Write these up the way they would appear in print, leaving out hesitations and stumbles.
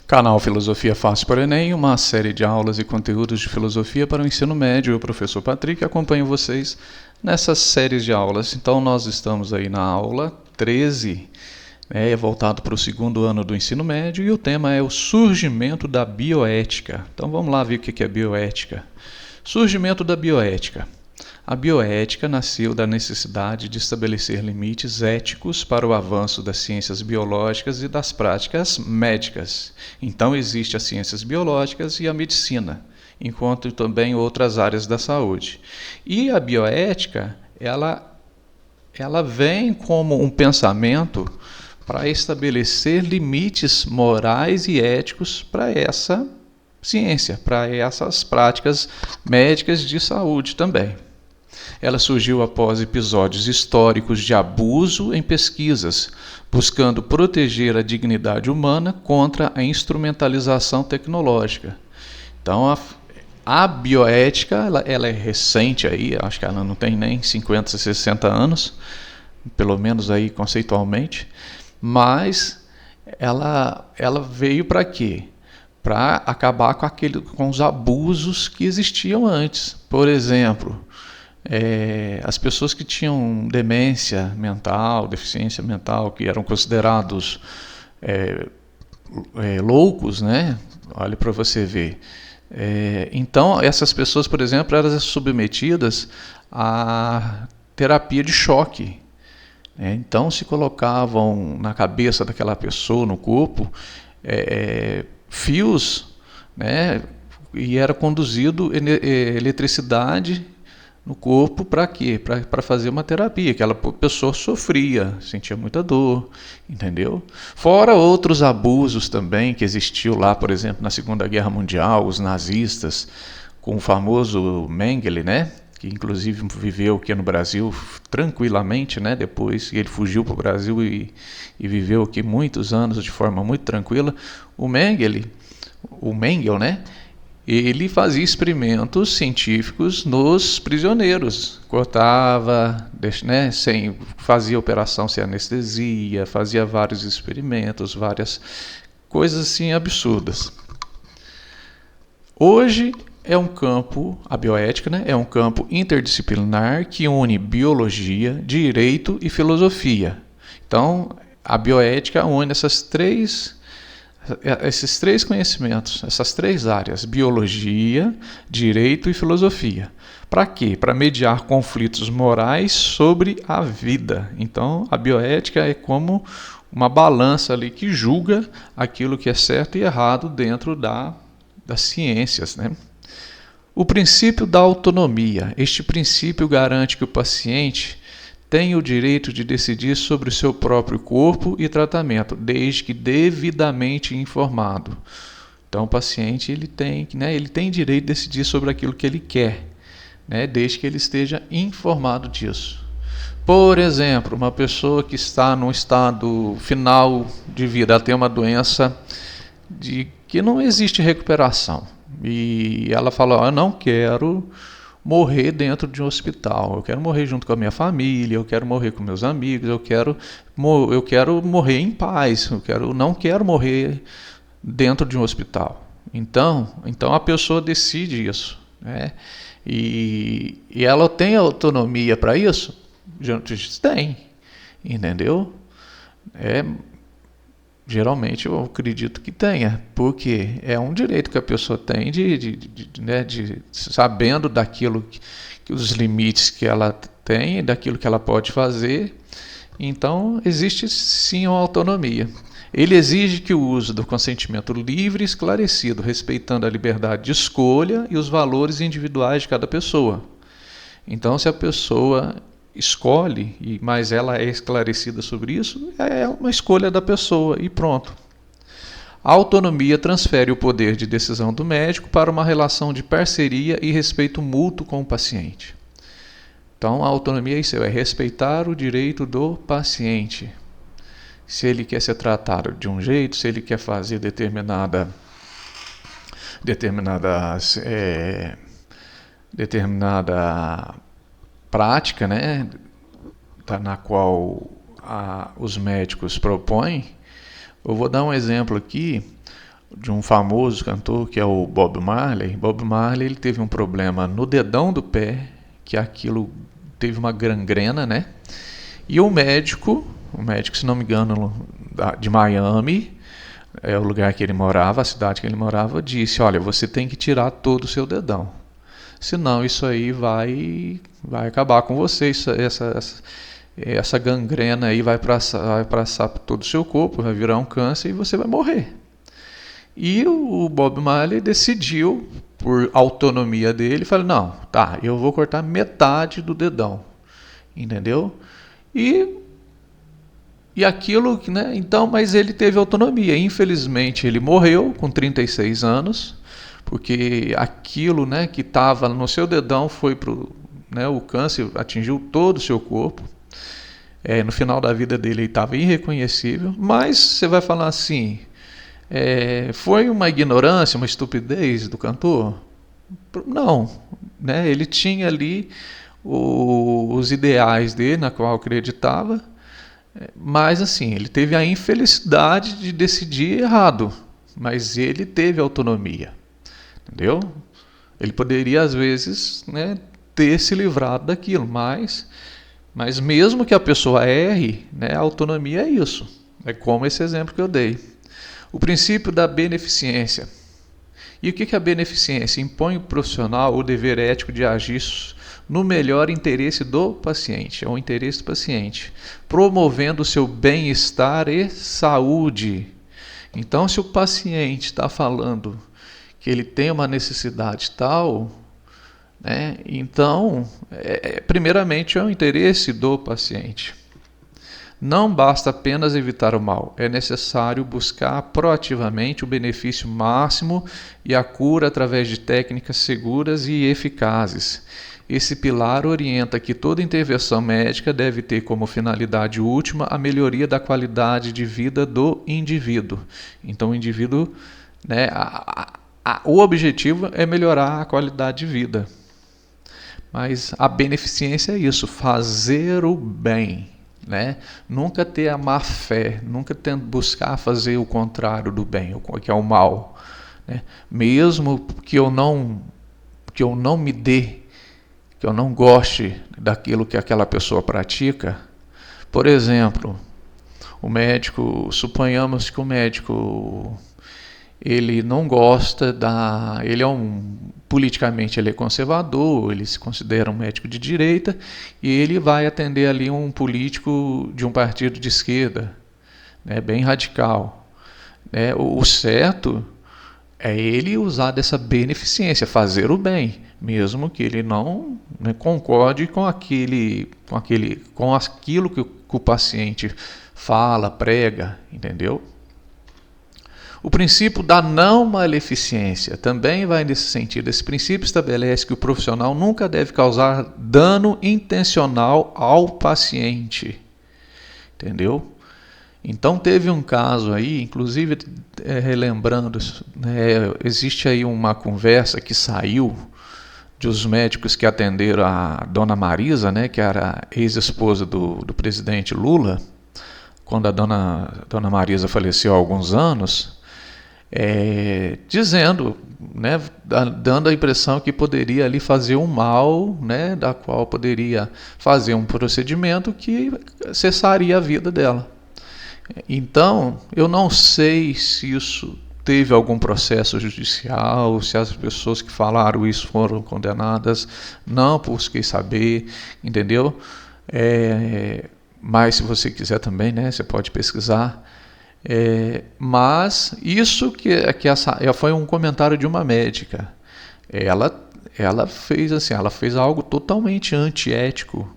Canal Filosofia Fácil para o Enem, uma série de aulas e conteúdos de filosofia para o ensino médio. Eu, professor Patrick, acompanho vocês nessas séries de aulas. Então, nós estamos aí na aula 13, voltado para o segundo ano do ensino médio, e o tema é o surgimento da bioética. Então, vamos lá ver o que é bioética. Surgimento da bioética. A bioética nasceu da necessidade de estabelecer limites éticos para o avanço das ciências biológicas e das práticas médicas. Então, existem as ciências biológicas e a medicina, enquanto também outras áreas da saúde. E a bioética, ela vem como um pensamento para estabelecer limites morais e éticos para essa ciência, para essas práticas médicas de saúde também. Ela surgiu após episódios históricos de abuso em pesquisas, buscando proteger a dignidade humana contra a instrumentalização tecnológica. Então, a bioética ela é recente, aí, acho que ela não tem nem 50, 60 anos, pelo menos aí conceitualmente, mas ela veio para quê? Para acabar com os abusos que existiam antes. Por exemplo, as pessoas que tinham demência mental, deficiência mental, que eram considerados loucos, né? Olha para você ver. Então, essas pessoas, por exemplo, eram submetidas a terapia de choque. Então, se colocavam na cabeça daquela pessoa, no corpo, fios, né? E era conduzido eletricidade no corpo para quê? Para fazer uma terapia. Aquela pessoa sofria, sentia muita dor, entendeu? Fora outros abusos também que existiu lá, por exemplo, na Segunda Guerra Mundial, os nazistas, com o famoso Mengele, né? Que inclusive viveu aqui no Brasil tranquilamente, né? Depois ele fugiu para o Brasil e viveu aqui muitos anos de forma muito tranquila. O Mengele, né? Ele fazia experimentos científicos nos prisioneiros, cortava, né, fazia operação sem anestesia, fazia vários experimentos, várias coisas assim absurdas. Hoje a bioética, né, é um campo interdisciplinar que une biologia, direito e filosofia. Então, a bioética une esses três conhecimentos, essas três áreas, biologia, direito e filosofia. Para quê? Para mediar conflitos morais sobre a vida. Então, a bioética é como uma balança ali que julga aquilo que é certo e errado dentro das ciências, né? O princípio da autonomia. Este princípio garante que o paciente tem o direito de decidir sobre o seu próprio corpo e tratamento, desde que devidamente informado. Então, o paciente ele tem direito de decidir sobre aquilo que ele quer, né, desde que ele esteja informado disso. Por exemplo, uma pessoa que está num estado final de vida, ela tem uma doença de que não existe recuperação, e ela fala: eu não quero morrer dentro de um hospital, eu quero morrer junto com a minha família, eu quero morrer com meus amigos, eu quero morrer em paz, não quero morrer dentro de um hospital. Então a pessoa decide isso, né? E ela tem autonomia para isso? Tem, entendeu? Geralmente eu acredito que tenha, porque é um direito que a pessoa tem de sabendo daquilo os limites que ela tem, daquilo que ela pode fazer. Então existe sim uma autonomia. Ele exige que o uso do consentimento livre e esclarecido, respeitando a liberdade de escolha e os valores individuais de cada pessoa. Então, se a pessoa escolhe, mas ela é esclarecida sobre isso, é uma escolha da pessoa e pronto. A autonomia transfere o poder de decisão do médico para uma relação de parceria e respeito mútuo com o paciente. Então, a autonomia é isso, é respeitar o direito do paciente. Se ele quer ser tratado de um jeito, se ele quer fazer determinada prática, né, na qual os médicos propõem. Eu vou dar um exemplo aqui. de um famoso cantor que é o Bob Marley. Bob Marley, ele teve um problema no dedão do pé, que aquilo teve uma gangrena, né? E o médico, se não me engano, de Miami, é o lugar que ele morava, a cidade que ele morava, disse: olha, você tem que tirar todo o seu dedão, senão isso aí vai acabar com você, essa gangrena aí vai passar por todo o seu corpo, vai virar um câncer e você vai morrer. E o Bob Marley decidiu, por autonomia dele, falou: não, tá, eu vou cortar metade do dedão, entendeu? E aquilo, né? Então, mas ele teve autonomia. Infelizmente, ele morreu com 36 anos, porque aquilo, né, que estava no seu dedão foi né, o câncer atingiu todo o seu corpo. No final da vida dele, ele estava irreconhecível. Mas você vai falar assim: foi uma ignorância, uma estupidez do cantor? Não, né? Ele tinha ali os ideais dele, na qual acreditava, mas assim, ele teve a infelicidade de decidir errado, mas ele teve autonomia, entendeu? Ele poderia às vezes, né, ter se livrado daquilo, mas mesmo que a pessoa erre, né, a autonomia é isso, é como esse exemplo que eu dei. O princípio da beneficência. E o que é a beneficência? Impõe o profissional o dever ético de agir no melhor interesse do paciente, é o interesse do paciente, promovendo o seu bem-estar e saúde. Então, se o paciente está falando que ele tem uma necessidade tal, né, então, primeiramente, é o interesse do paciente. Não basta apenas evitar o mal, é necessário buscar proativamente o benefício máximo e a cura através de técnicas seguras e eficazes. Esse pilar orienta que toda intervenção médica deve ter como finalidade última a melhoria da qualidade de vida do indivíduo. Então, o indivíduo, né, o objetivo é melhorar a qualidade de vida. Mas a beneficência é isso, fazer o bem. Né? Nunca ter a má fé, nunca buscar fazer o contrário do bem, que é o mal, né? Mesmo que eu não me dê, que eu não goste daquilo que aquela pessoa pratica. Por exemplo, suponhamos que o médico ele não gosta ele politicamente ele é conservador, ele se considera um médico de direita e ele vai atender ali um político de um partido de esquerda, né, bem radical. Né? O certo é ele usar dessa beneficência, fazer o bem, mesmo que ele não, né, concorde com aquilo que o paciente fala, prega, entendeu? O princípio da não maleficência também vai nesse sentido. Esse princípio estabelece que o profissional nunca deve causar dano intencional ao paciente. Entendeu? Então teve um caso aí, inclusive relembrando, né, existe aí uma conversa que saiu dos médicos que atenderam a Dona Marisa, né, que era ex-esposa do presidente Lula, quando a Dona Marisa faleceu há alguns anos. Dizendo, né, dando a impressão que poderia ali fazer um mal, né, da qual poderia fazer um procedimento que cessaria a vida dela. Então, eu não sei se isso teve algum processo judicial, se as pessoas que falaram isso foram condenadas, não busquei saber, entendeu? Mas se você quiser também, né, você pode pesquisar. Mas isso que foi um comentário de uma médica. Ela fez algo totalmente antiético,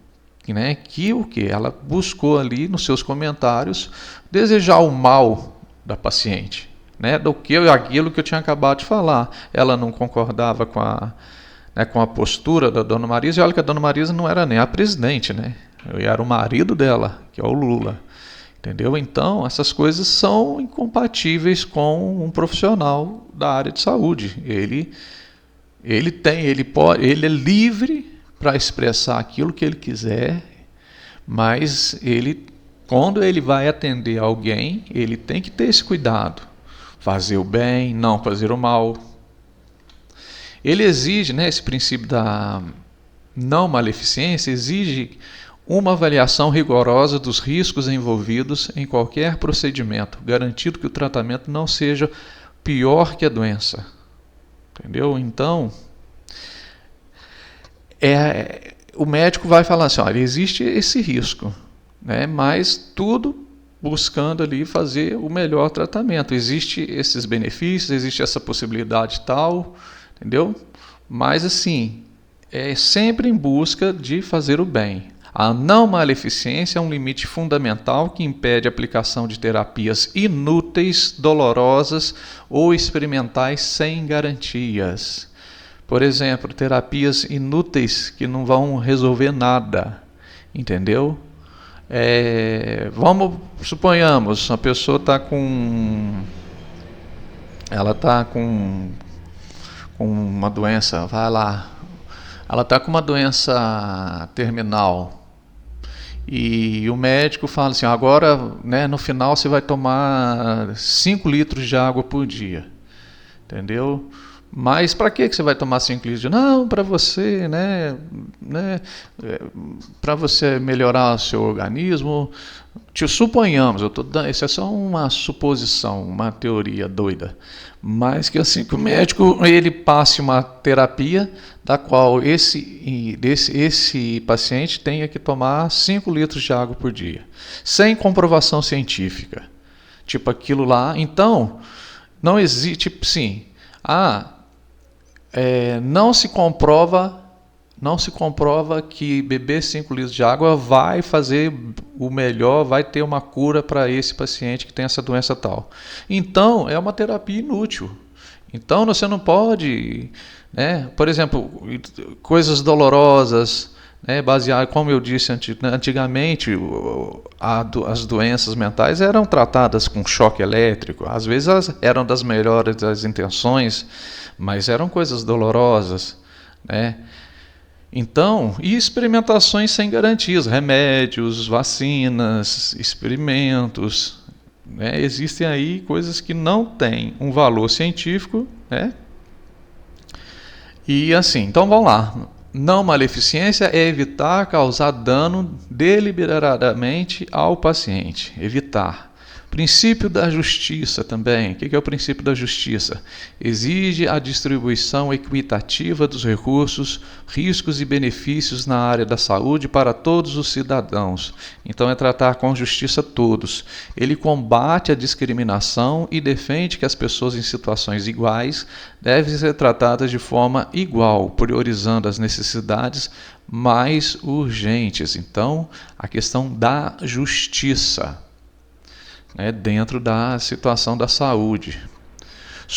né? Que ela buscou ali nos seus comentários desejar o mal da paciente, né? Do que aquilo que eu tinha acabado de falar. Ela não concordava com a postura da Dona Marisa. E olha que a Dona Marisa não era nem a presidente, né? Era o marido dela, que é o Lula. Entendeu? Então, essas coisas são incompatíveis com um profissional da área de saúde. Ele é livre para expressar aquilo que ele quiser, mas quando ele vai atender alguém, ele tem que ter esse cuidado. fazer o bem, não fazer o mal. Ele exige, né, esse princípio da não maleficência, exige uma avaliação rigorosa dos riscos envolvidos em qualquer procedimento, garantindo que o tratamento não seja pior que a doença. Entendeu? Então, o médico vai falar assim, olha, existe esse risco, né, mas tudo buscando ali fazer o melhor tratamento. Existem esses benefícios, existe essa possibilidade tal, entendeu? Mas assim, é sempre em busca de fazer o bem. A não maleficência é um limite fundamental que impede a aplicação de terapias inúteis, dolorosas ou experimentais sem garantias. Por exemplo, terapias inúteis que não vão resolver nada, entendeu? Suponhamos, a pessoa está com uma doença, vai lá, ela está com uma doença terminal e o médico fala assim, agora, né, no final você vai tomar 5 litros de água por dia, entendeu? Mas para que você vai tomar 5 litros de água? Não, para você, para você melhorar o seu organismo. Suponhamos, isso é só uma suposição, uma teoria doida, mas que assim que o médico ele passe uma terapia da qual esse paciente tenha que tomar 5 litros de água por dia, sem comprovação científica, tipo aquilo lá. Então, não existe, tipo assim, não se comprova que beber 5 litros de água vai fazer o melhor, vai ter uma cura para esse paciente que tem essa doença tal. Então, é uma terapia inútil. Então, você não pode, né, por exemplo, coisas dolorosas, né, baseado, como eu disse antigamente, as doenças mentais eram tratadas com choque elétrico. Às vezes eram das melhores das intenções, mas eram coisas dolorosas, né? Então, e experimentações sem garantias, remédios, vacinas, experimentos, né? Existem aí coisas que não têm um valor científico, né? E assim, então vamos lá. Não maleficência é evitar causar dano deliberadamente ao paciente. Evitar. Princípio da justiça também. O que é o princípio da justiça? Exige a distribuição equitativa dos recursos, riscos e benefícios na área da saúde para todos os cidadãos. Então é tratar com justiça todos. Ele combate a discriminação e defende que as pessoas em situações iguais devem ser tratadas de forma igual, priorizando as necessidades mais urgentes. Então, a questão da justiça, dentro da situação da saúde.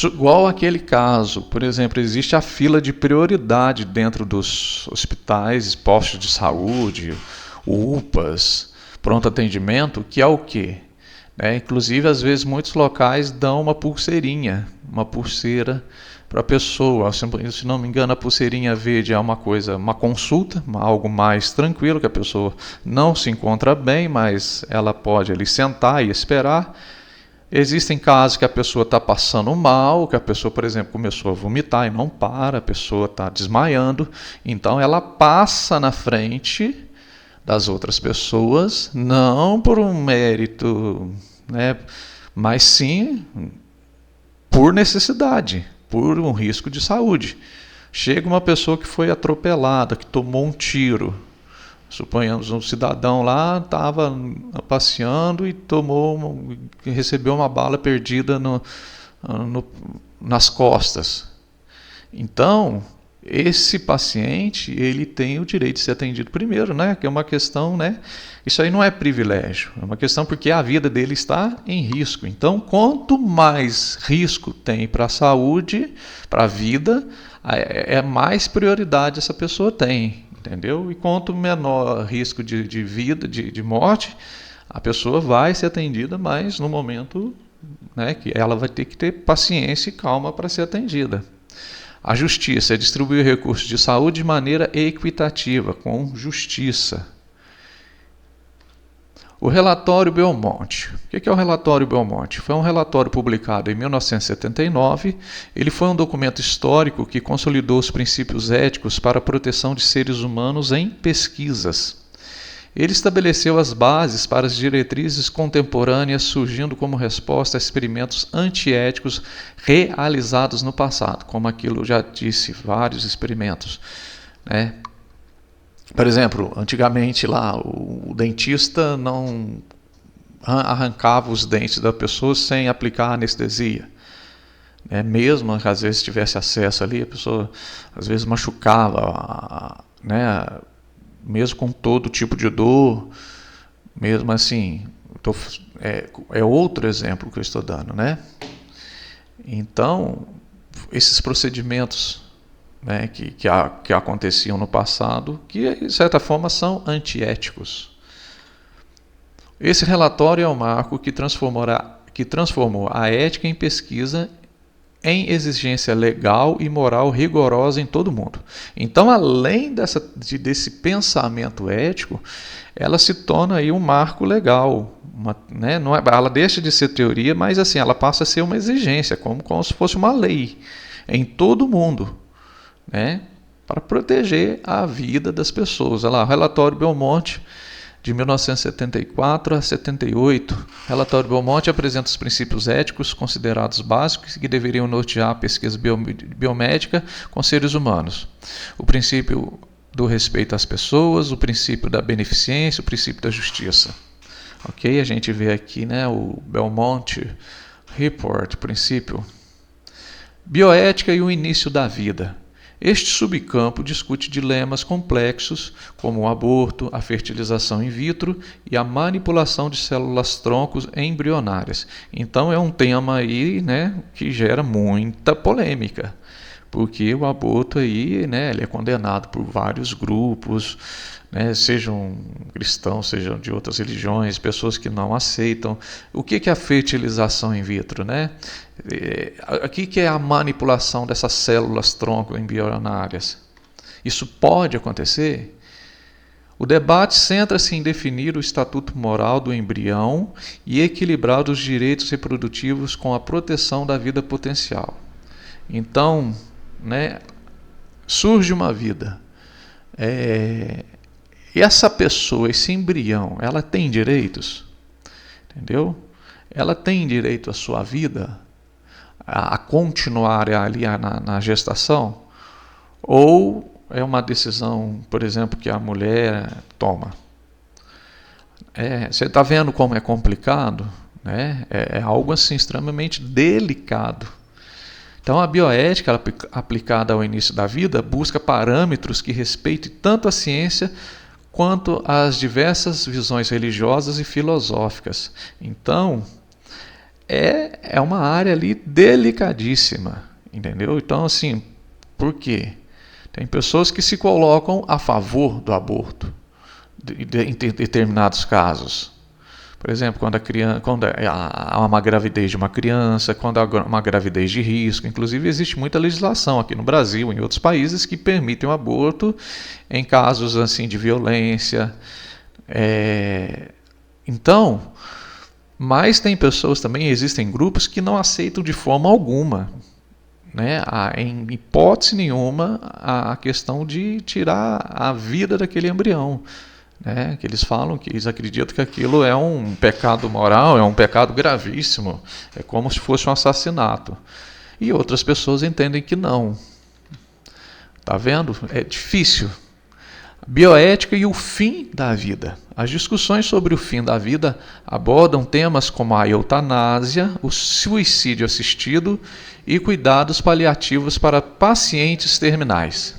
Igual aquele caso, por exemplo, existe a fila de prioridade dentro dos hospitais, postos de saúde, UPAs, pronto atendimento, que é o quê? Inclusive, às vezes, muitos locais dão uma pulseira para a pessoa. Se não me engano, a pulseirinha verde é uma consulta, algo mais tranquilo, que a pessoa não se encontra bem, mas ela pode ali sentar e esperar. Existem casos que a pessoa está passando mal, que a pessoa, por exemplo, começou a vomitar e não para, a pessoa está desmaiando, então ela passa na frente das outras pessoas, não por um mérito, mas sim por necessidade, por um risco de saúde. Chega uma pessoa que foi atropelada, que tomou um tiro. Suponhamos, um cidadão lá estava passeando e recebeu uma bala perdida nas costas. Então, esse paciente, ele tem o direito de ser atendido primeiro, que é uma questão, isso aí não é privilégio, é uma questão porque a vida dele está em risco. Então, quanto mais risco tem para a saúde, para a vida, mais prioridade essa pessoa tem, entendeu? E quanto menor risco de vida, de morte, a pessoa vai ser atendida, mas no momento, que ela vai ter que ter paciência e calma para ser atendida. A justiça é distribuir recursos de saúde de maneira equitativa, com justiça. O relatório Belmonte. O que é o relatório Belmonte? Foi um relatório publicado em 1979. Ele foi um documento histórico que consolidou os princípios éticos para a proteção de seres humanos em pesquisas. Ele estabeleceu as bases para as diretrizes contemporâneas, surgindo como resposta a experimentos antiéticos realizados no passado, como aquilo já disse, vários experimentos, né? Por exemplo, antigamente lá o dentista não arrancava os dentes da pessoa sem aplicar anestesia. Mesmo que às vezes tivesse acesso ali, a pessoa às vezes machucava, né? Mesmo com todo tipo de dor, mesmo assim, é outro exemplo que eu estou dando, né? Então, esses procedimentos, né, que aconteciam no passado, que de certa forma são antiéticos. Esse relatório é o marco que transformou a ética em pesquisa em exigência legal e moral rigorosa em todo o mundo. Então, além desse pensamento ético, ela se torna aí um marco legal. Não é, ela deixa de ser teoria, mas assim, ela passa a ser uma exigência, como se fosse uma lei em todo o mundo, né, para proteger a vida das pessoas. Olha lá, o relatório Belmonte, de 1974 a 78. O relatório Belmonte apresenta os princípios éticos considerados básicos que deveriam nortear a pesquisa biomédica com seres humanos. O princípio do respeito às pessoas, o princípio da beneficência, o princípio da justiça. Ok? A gente vê aqui, né, o Belmonte Report, princípio. Bioética e o início da vida. Este subcampo discute dilemas complexos como o aborto, a fertilização in vitro e a manipulação de células-troncos embrionárias. Então é um tema aí, né, que gera muita polêmica, porque o aborto aí, né, ele é condenado por vários grupos, né, sejam cristãos, sejam de outras religiões, pessoas que não aceitam. O que é a fertilização in vitro, né? O que é a manipulação dessas células-tronco embrionárias? Isso pode acontecer? O debate centra-se em definir o estatuto moral do embrião e equilibrar os direitos reprodutivos com a proteção da vida potencial. Então, né, surge uma vida. E essa pessoa, esse embrião, ela tem direitos? Entendeu? Ela tem direito à sua vida? A continuar ali na gestação? Ou é uma decisão, por exemplo, que a mulher toma? Você está vendo como é complicado? Né? É algo assim extremamente delicado. Então, a bioética aplicada ao início da vida busca parâmetros que respeitem tanto a ciência quanto as diversas visões religiosas e filosóficas. Então, é uma área ali delicadíssima, entendeu? Então, assim, por quê? Tem pessoas que se colocam a favor do aborto em determinados casos. Por exemplo, quando há uma gravidez de uma criança, quando há uma gravidez de risco. Inclusive, existe muita legislação aqui no Brasil e em outros países que permitem o aborto em casos assim de violência. Então, mas tem pessoas também, existem grupos que não aceitam de forma alguma, né, em hipótese nenhuma, a questão de tirar a vida daquele embrião. Né, que eles falam, que eles acreditam que aquilo é um pecado moral, é um pecado gravíssimo, é como se fosse um assassinato. E outras pessoas entendem que não. Tá vendo? É difícil. Bioética e o fim da vida. As discussões sobre o fim da vida abordam temas como a eutanásia, o suicídio assistido e cuidados paliativos para pacientes terminais.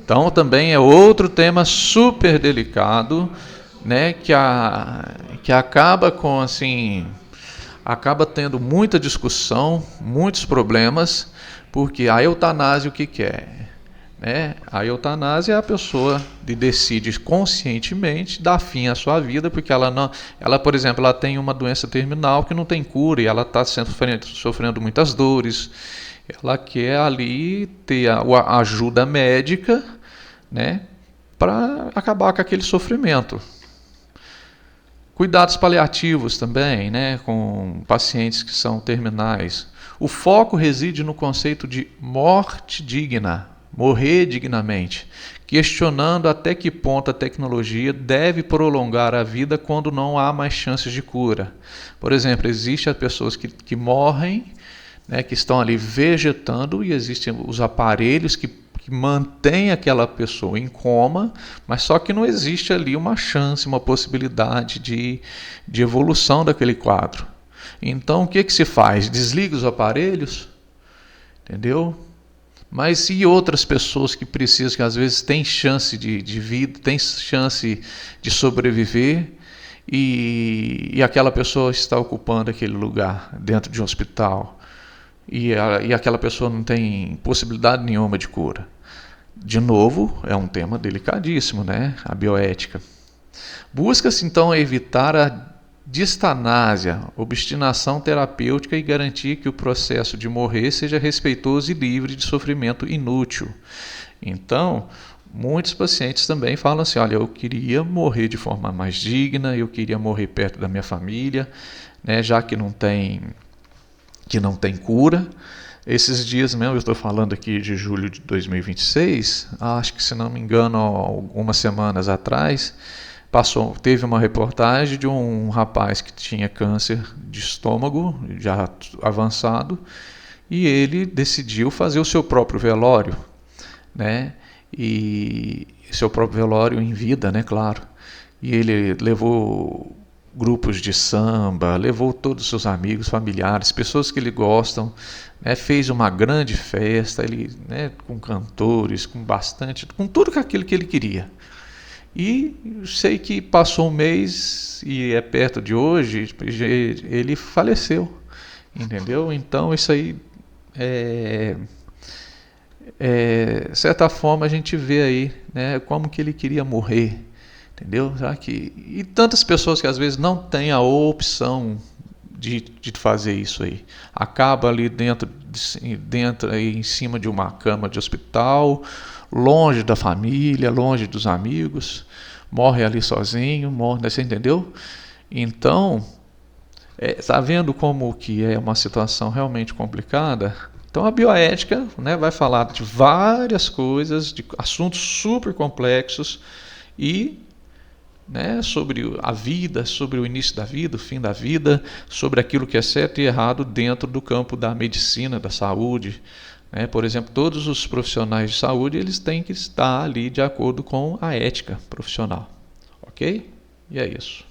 Então, também é outro tema super delicado, né, que acaba com, assim, acaba tendo muita discussão, muitos problemas, porque a eutanásia o que é? Né? A eutanásia é a pessoa que decide conscientemente dar fim à sua vida, porque ela, por exemplo, ela tem uma doença terminal que não tem cura e ela está sofrendo muitas dores. Ela quer ali ter a ajuda médica, né, para acabar com aquele sofrimento. Cuidados paliativos também, né, com pacientes que são terminais. O foco reside no conceito de morte digna, morrer dignamente, questionando até que ponto a tecnologia deve prolongar a vida quando não há mais chances de cura. Por exemplo, existem pessoas que morrem, né, que estão ali vegetando, e existem os aparelhos que mantém aquela pessoa em coma, mas só que não existe ali uma chance, uma possibilidade de evolução daquele quadro. Então o que se faz? Desliga os aparelhos, entendeu? Mas e outras pessoas que precisam, que às vezes têm chance de vida, têm chance de sobreviver, e aquela pessoa está ocupando aquele lugar dentro de um hospital, e aquela pessoa não tem possibilidade nenhuma de cura. De novo, é um tema delicadíssimo, né? A bioética. Busca-se então evitar a distanásia, obstinação terapêutica, e garantir que o processo de morrer seja respeitoso e livre de sofrimento inútil. Então, muitos pacientes também falam assim: olha, eu queria morrer de forma mais digna, eu queria morrer perto da minha família, né, já que não tem cura. Esses dias mesmo, eu estou falando aqui de julho de 2026, acho que, se não me engano, algumas semanas atrás, teve uma reportagem de um rapaz que tinha câncer de estômago, já avançado, e ele decidiu fazer o seu próprio velório, né? E seu próprio velório em vida, né? Claro. E ele levou grupos de samba, levou todos os seus amigos, familiares, pessoas que ele gostam, né, fez uma grande festa, ele, né, com cantores, com tudo aquilo que ele queria. E sei que passou um mês, e é perto de hoje, ele faleceu, entendeu? Então isso aí, de certa forma, a gente vê aí, né, como que ele queria morrer. Entendeu? E tantas pessoas que às vezes não têm a opção de fazer isso aí. Acaba ali dentro aí, em cima de uma cama de hospital, longe da família, longe dos amigos, morre ali sozinho, morre, você entendeu? Então, está vendo como que é uma situação realmente complicada? Então a bioética, né, vai falar de várias coisas, de assuntos super complexos, e, né, sobre a vida, sobre o início da vida, o fim da vida, sobre aquilo que é certo e errado dentro do campo da medicina, da saúde. Né? Por exemplo, todos os profissionais de saúde, eles têm que estar ali de acordo com a ética profissional. Ok? E é isso.